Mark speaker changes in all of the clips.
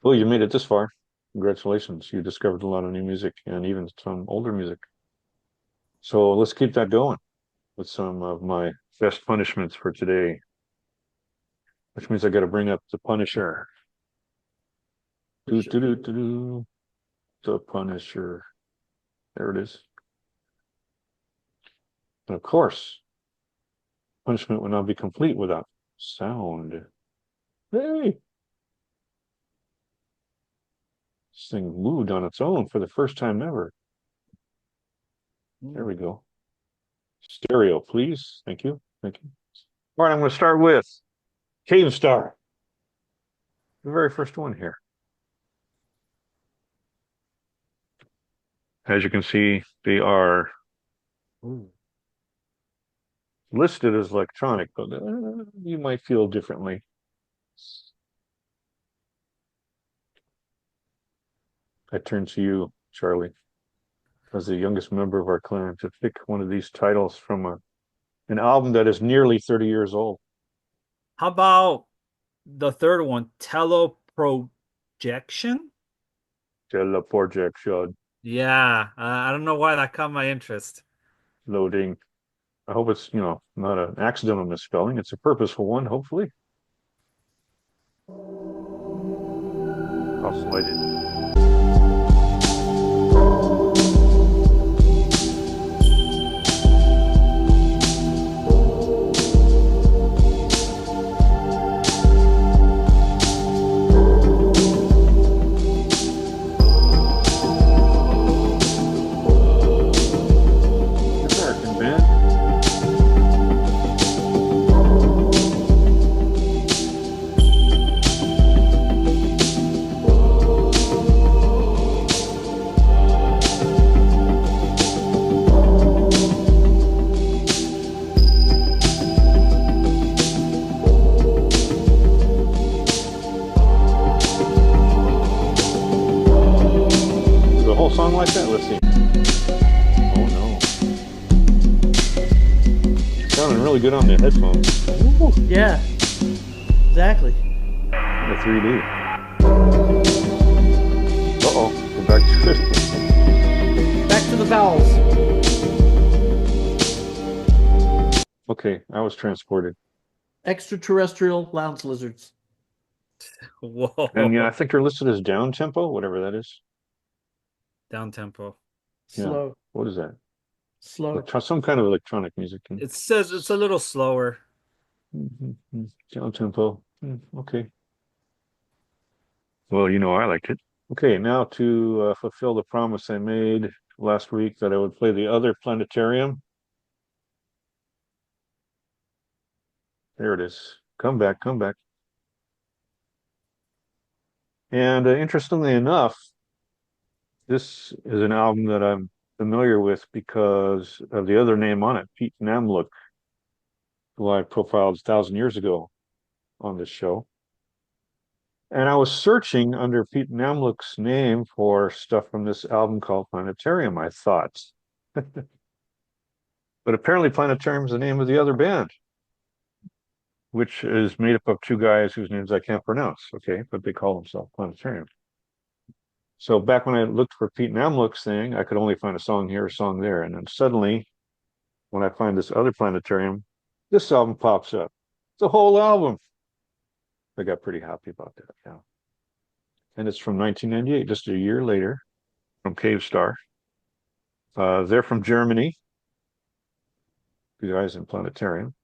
Speaker 1: Well, you made it this far. Congratulations. You discovered a lot of new music and even some older music. So let's keep that going with some of my best punishments for today, which means I got to bring up the Punisher.
Speaker 2: For
Speaker 1: Do,
Speaker 2: sure.
Speaker 1: do, do, do, do. The Punisher. There it is. And of course, punishment would not be complete without sound. Hey, this thing moved on its own for the first time ever. There we go. Stereo, please. Thank you. Thank you. All right, I'm going to start with CAVESTAR, the very first one here. As you can see, they are listed as electronic, but you might feel differently. I turn to you, Charlie, as the youngest member of our clan, to pick one of these titles from an album that is nearly 30 years old.
Speaker 2: How about the third one, teleprojection?
Speaker 1: Teleprojection,
Speaker 2: Yeah, I don't know why that caught my interest.
Speaker 1: loading. I hope it's, not an accidental misspelling. It's a purposeful one, hopefully. I'll slide it. American band. The whole song like that? Let's see. Oh no. Sounding really good on the headphones.
Speaker 3: Ooh, yeah, exactly.
Speaker 1: The 3D. Uh-oh. Go back to it.
Speaker 3: Back to the vowels.
Speaker 1: Okay, I was transported.
Speaker 3: Extraterrestrial lounge lizards.
Speaker 1: And yeah, I
Speaker 2: Whoa.
Speaker 1: think they're listed as down tempo, whatever that is.
Speaker 2: Down tempo.
Speaker 1: Yeah.
Speaker 3: Slow,
Speaker 1: What is that?
Speaker 3: slow.
Speaker 1: Some kind of electronic music.
Speaker 2: It says it's a little slower.
Speaker 1: Down tempo. Okay. Well, I liked it. Okay, now to fulfill the promise I made last week that I would play the other planetarium. There it is. Come back, come back. And interestingly enough, this is an album that I'm familiar with because of the other name on it, Pete Namlook, who I profiled 1,000 years ago on this show. And I was searching under Pete Namlook's name for stuff from this album called Planetarium, I thought. But apparently Planetarium is the name of the other band, which is made up of two guys whose names I can't pronounce, okay? But they call themselves Planetarium. So back when I looked for Pete Namlook's thing, I could only find a song here, a song there. And then suddenly, when I find this other Planetarium, this album pops up. It's a whole album. I got pretty happy about that, yeah. And it's from 1998, just a year later, from CAVESTAR. They're from Germany, the guys in Planetarium.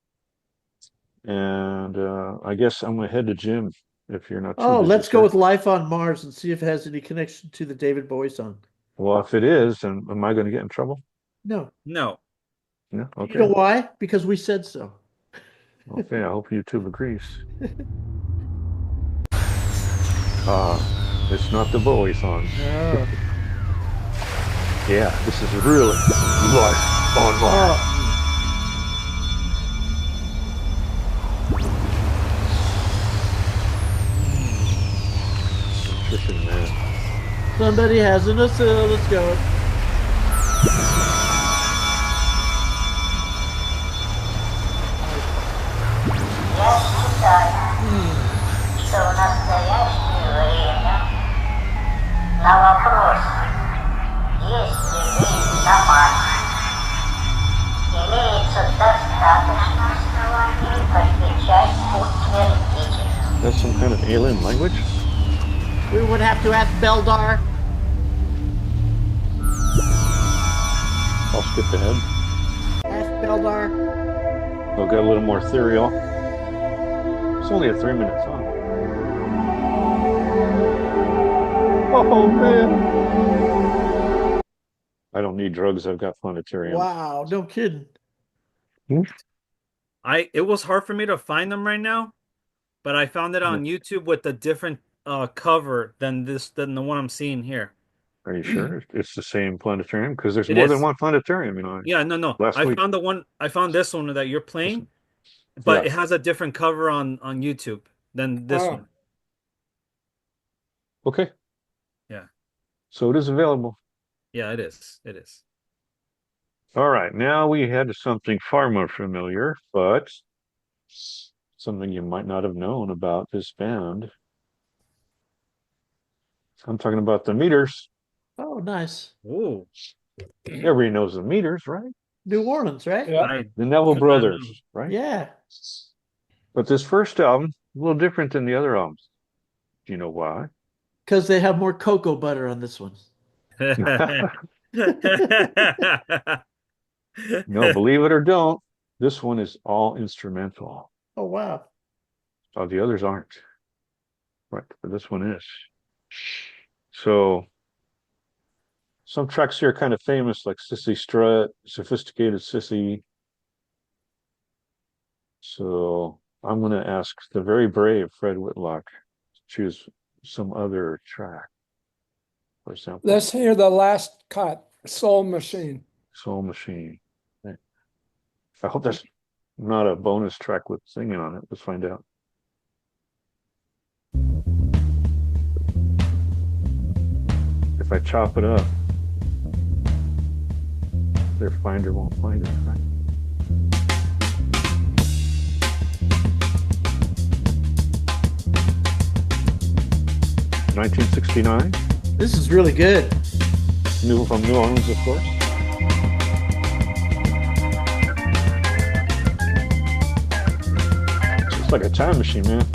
Speaker 1: And I guess I'm going to head to Jim if you're not too
Speaker 3: Oh,
Speaker 1: busy,
Speaker 3: let's go
Speaker 1: sir.
Speaker 3: with Life on Mars and see if it has any connection to the David Bowie song.
Speaker 1: Well, if it is, then am I going to get in trouble?
Speaker 3: No.
Speaker 2: No.
Speaker 1: Yeah,
Speaker 3: You know
Speaker 1: okay.
Speaker 3: why? Because we said so.
Speaker 1: Okay, I hope YouTube agrees. It's not the Bowie song.
Speaker 3: Oh.
Speaker 1: Yeah, this is really life on Mars.
Speaker 3: Oh.
Speaker 1: Nutrition, man.
Speaker 3: Somebody has an oscilloscope.
Speaker 4: Я считаю, что настоящее время
Speaker 1: kind of alien language?
Speaker 3: We would have to ask Beldar.
Speaker 1: I'll skip ahead.
Speaker 3: Ask Beldar.
Speaker 1: We'll get a little more ethereal. It's only a 3-minute song. Oh man! I don't need drugs. I've got planetarium.
Speaker 3: Wow, no kidding.
Speaker 2: It was hard for me to find them right now, but I found it on YouTube with a different cover than the one I'm seeing here.
Speaker 1: Are you sure it's the same planetarium? Because there's
Speaker 2: It
Speaker 1: more
Speaker 2: is.
Speaker 1: than one planetarium, you know.
Speaker 2: Yeah, no.
Speaker 1: Last week.
Speaker 2: I found this one that you're playing,
Speaker 1: Yeah.
Speaker 2: but it has a different cover on YouTube than this
Speaker 4: Oh.
Speaker 2: one.
Speaker 1: Okay.
Speaker 2: Yeah.
Speaker 1: So it is available.
Speaker 2: Yeah, it is. It is.
Speaker 1: All right. Now we head to something far more familiar, but something you might not have known about this band. I'm talking about the Meters.
Speaker 3: Oh, nice.
Speaker 2: Ooh.
Speaker 1: Everybody knows the Meters, right?
Speaker 3: New Orleans, right?
Speaker 4: Yeah.
Speaker 1: The Neville
Speaker 2: Good
Speaker 1: Brothers,
Speaker 2: man.
Speaker 1: right?
Speaker 3: Yeah.
Speaker 1: But this first album, a little different than the other albums. Do you know why?
Speaker 3: Because they have more cocoa butter on this one.
Speaker 1: No, believe it or don't, this one is all instrumental.
Speaker 3: Oh, wow.
Speaker 1: Oh, the others aren't. Right, but this one is. So some tracks here are kind of famous, like Sissy Strut, Sophisticated Sissy. So I'm going to ask the very brave Fred Whitlock to choose some other track. For example,
Speaker 4: Let's hear the last cut, Soul Machine.
Speaker 1: Soul Machine. I hope that's not a bonus track with singing on it. Let's find out. If I chop it up, their finder won't find it, right? (1969).
Speaker 3: This is really good.
Speaker 1: New from New Orleans, of course. It's like a time machine, man.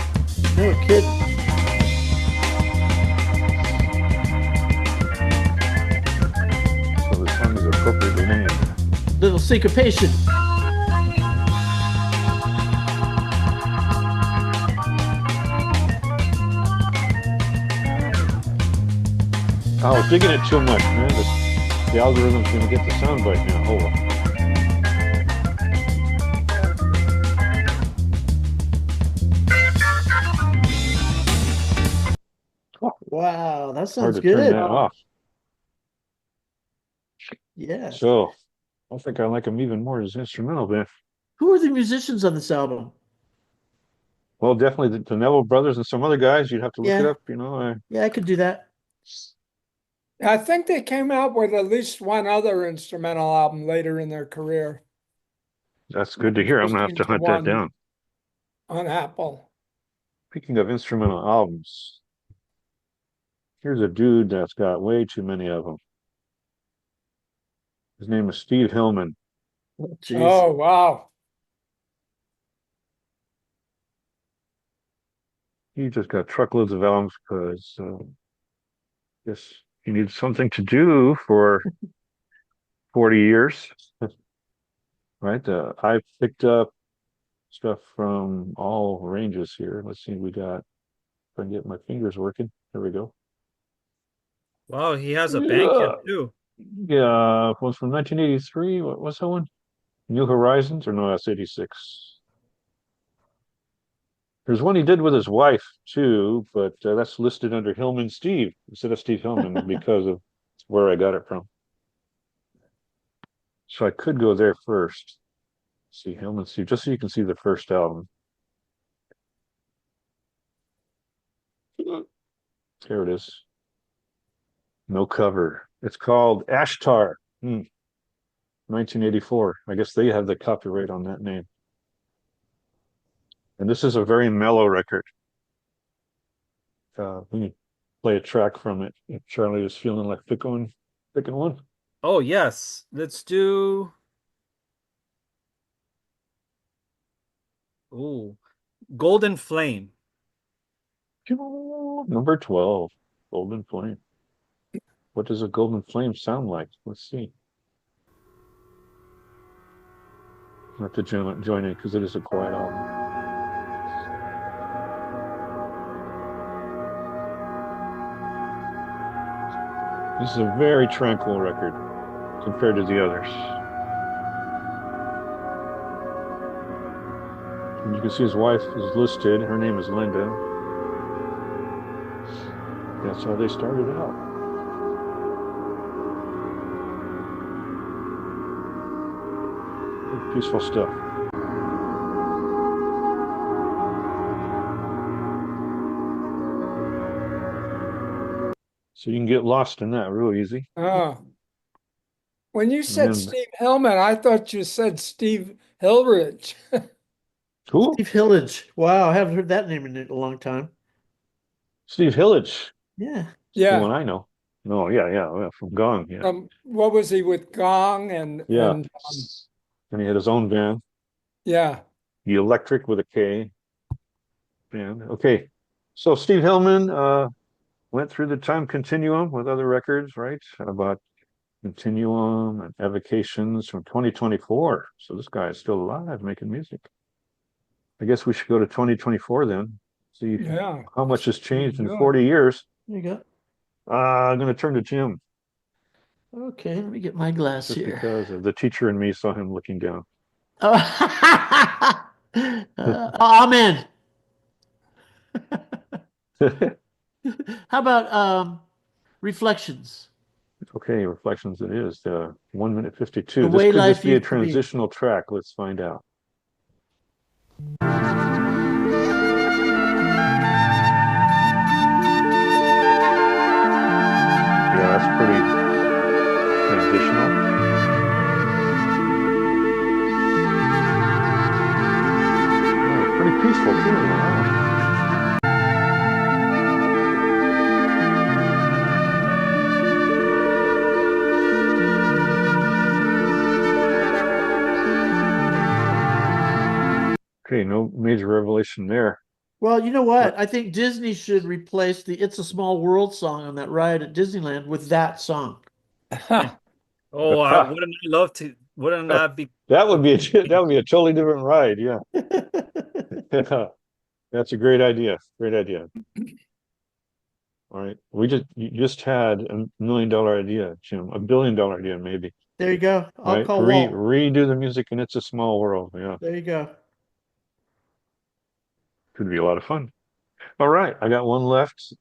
Speaker 3: No kidding.
Speaker 1: So the song is appropriately named.
Speaker 3: Little syncopation.
Speaker 1: I was digging it too much, man. The algorithm's going to get the soundbite now. Hold on.
Speaker 3: Wow, that
Speaker 1: Hard
Speaker 3: sounds
Speaker 1: to turn
Speaker 3: good.
Speaker 1: that off.
Speaker 3: Yeah.
Speaker 1: So I think I like him even more as instrumental band.
Speaker 3: Who are the musicians on this album?
Speaker 1: Well, definitely the Neville Brothers and some other guys. You'd have to look it
Speaker 3: Yeah.
Speaker 1: up, you know.
Speaker 3: Yeah, I could do that.
Speaker 4: I think they came out with at least one other instrumental album later in their career
Speaker 1: That's good to hear. I'm going to have to hunt that
Speaker 4: One.
Speaker 1: down.
Speaker 4: on Apple.
Speaker 1: Speaking of instrumental albums, here's a dude that's got way too many of them. His name is Steve Hillman.
Speaker 3: Oh, jeez.
Speaker 4: Oh, wow.
Speaker 1: He just got truckloads of albums because guess he needs something to do for 40 years. Right? I picked up stuff from all ranges here. Let's see, we got, if I can get my fingers working. There we go.
Speaker 2: Wow, he has a Bandcamp too.
Speaker 1: Yeah, it was from 1983. What's that one? New Horizons? Or no, that's 86. There's one he did with his wife too, but that's listed under Hillman Steve instead of Steve Hillman because of where I got it from. So I could go there first. See Hillman Steve, just so you can see the first album. Here it is. No cover. It's called Ashtar. 1984. I guess they have the copyright on that name. And this is a very mellow record. We can play a track from it. If Charlie was feeling like picking one.
Speaker 2: Oh yes, let's do. Ooh, Golden Flame.
Speaker 1: Number 12, Golden Flame. What does a golden flame sound like? Let's see. I have to join in because it is a quiet album. This is a very tranquil record compared to the others. And you can see his wife is listed. Her name is Linda. That's how they started out. Peaceful stuff. So you can get lost in that real easy.
Speaker 4: Oh. When you said
Speaker 1: And
Speaker 4: Steve Hillman, I thought you said Steve Hillridge.
Speaker 1: who?
Speaker 3: Steve Hillage. Wow, I haven't heard that name in a long time.
Speaker 1: Steve Hillage.
Speaker 3: Yeah.
Speaker 1: The one
Speaker 4: Yeah.
Speaker 1: I know. No, yeah, from Gong. Yeah.
Speaker 4: What was he with Gong and
Speaker 1: Yeah.
Speaker 4: and
Speaker 1: And he had his own band,
Speaker 4: yeah.
Speaker 1: the Electric with a K band. Okay. So Steve Hillman went through the time continuum with other records, right? About Continuum and Evocations from 2024. So this guy is still alive making music. I guess we should go to 2024 then. See
Speaker 4: Yeah.
Speaker 1: how much has changed in
Speaker 4: Yeah.
Speaker 1: 40 years.
Speaker 3: There you go.
Speaker 1: I'm going to turn to Jim
Speaker 3: Okay, let me get my glass
Speaker 1: just
Speaker 3: here.
Speaker 1: because the teacher in me saw him looking down.
Speaker 3: Oh. Amen. How about Reflections?
Speaker 1: Okay, Reflections it is. 1 minute 52.
Speaker 3: The
Speaker 1: This
Speaker 3: way
Speaker 1: could
Speaker 3: life
Speaker 1: just be a
Speaker 3: used to be.
Speaker 1: transitional track. Let's find out. Yeah, that's pretty transitional. Oh, pretty peaceful too. Wow. Okay, no major revelation there.
Speaker 3: Well, you know what? I think Disney should replace the It's a Small World song on that ride at Disneyland with that song.
Speaker 2: Oh, I wouldn't I love to. Wouldn't that be?
Speaker 1: That would be a totally different ride. Yeah. Yeah. That's a great idea. Great idea. All right. You just had $1 million idea, Jim. $1 billion idea, maybe.
Speaker 3: There you go. I'll
Speaker 1: Right?
Speaker 3: call Walt.
Speaker 1: Redo the music and It's a Small World. Yeah.
Speaker 3: There you go.
Speaker 1: Could be a lot of fun. All right. I got one left.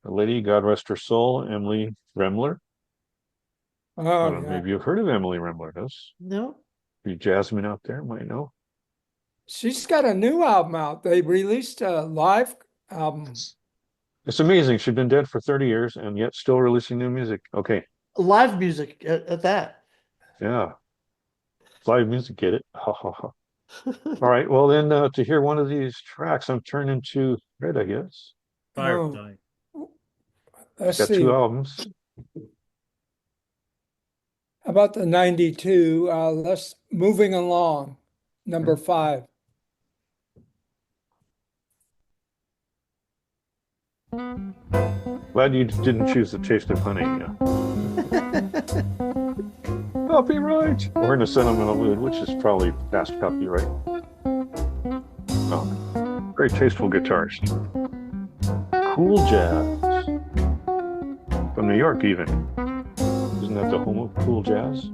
Speaker 1: A lady, God rest her soul, Emily Remler. I
Speaker 4: Oh,
Speaker 1: don't know,
Speaker 4: yeah.
Speaker 1: maybe you've heard of Emily Remler. Does
Speaker 3: No?
Speaker 1: you Jasmine out there might know.
Speaker 4: She's got a new album out. They released a live album.
Speaker 1: It's amazing. She's been dead for 30 years and yet still releasing new music. Okay.
Speaker 3: Live music at that.
Speaker 1: Yeah. Live music, get it? Ha ha ha. All right. Well, then to hear one of these tracks, I'm turning to Red, I guess.
Speaker 2: Firefly.
Speaker 4: Let's
Speaker 1: Got
Speaker 4: see.
Speaker 1: 2 albums.
Speaker 4: How about the 92? Let's Moving Along, number 5.
Speaker 1: Glad you didn't choose The Taste of Honey. Copyright. We're in a sentimental mood, which is probably past copyright. Oh, very tasteful guitarist. Cool jazz. From New York, even. Isn't that the home of cool jazz?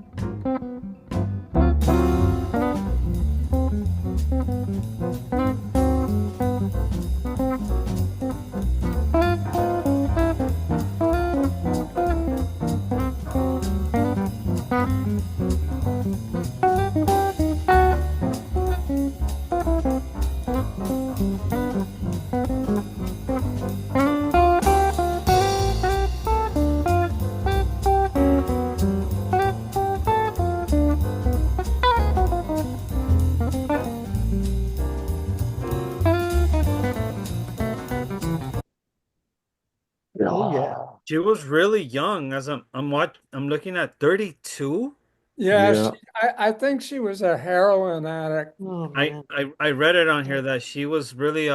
Speaker 3: Oh, yeah.
Speaker 2: She was really young. As I'm looking at 32.
Speaker 4: Yeah,
Speaker 1: Yeah.
Speaker 4: I think she was a heroin addict.
Speaker 3: Oh
Speaker 2: I,
Speaker 3: man.
Speaker 2: I read it on here that she was really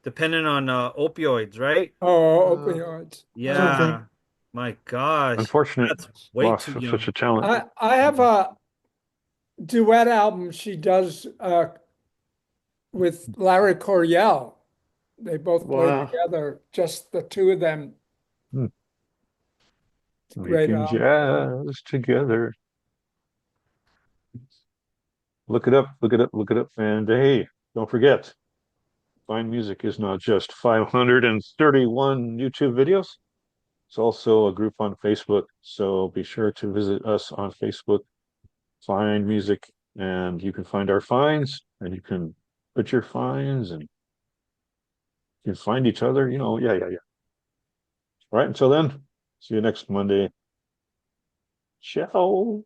Speaker 2: dependent on opioids, right?
Speaker 4: Oh,
Speaker 3: Uh,
Speaker 4: opioids.
Speaker 3: something.
Speaker 2: Yeah. My gosh.
Speaker 1: Unfortunate
Speaker 2: That's way too
Speaker 1: loss of such
Speaker 2: young.
Speaker 1: a talent.
Speaker 4: I have a duet album she does with Larry Coryell. They both play
Speaker 3: Wow.
Speaker 4: together, just the two of them.
Speaker 1: Hmm.
Speaker 4: Great
Speaker 1: Making
Speaker 4: album.
Speaker 1: jazz together. Look it up, look it up, look it up. And hey, don't forget, Find Music is not just 531 YouTube videos. It's also a group on Facebook. So be sure to visit us on Facebook, Find Music, and you can find our finds and you can put your finds and you can find each other. Yeah. All right, until then, see you next Monday. Ciao.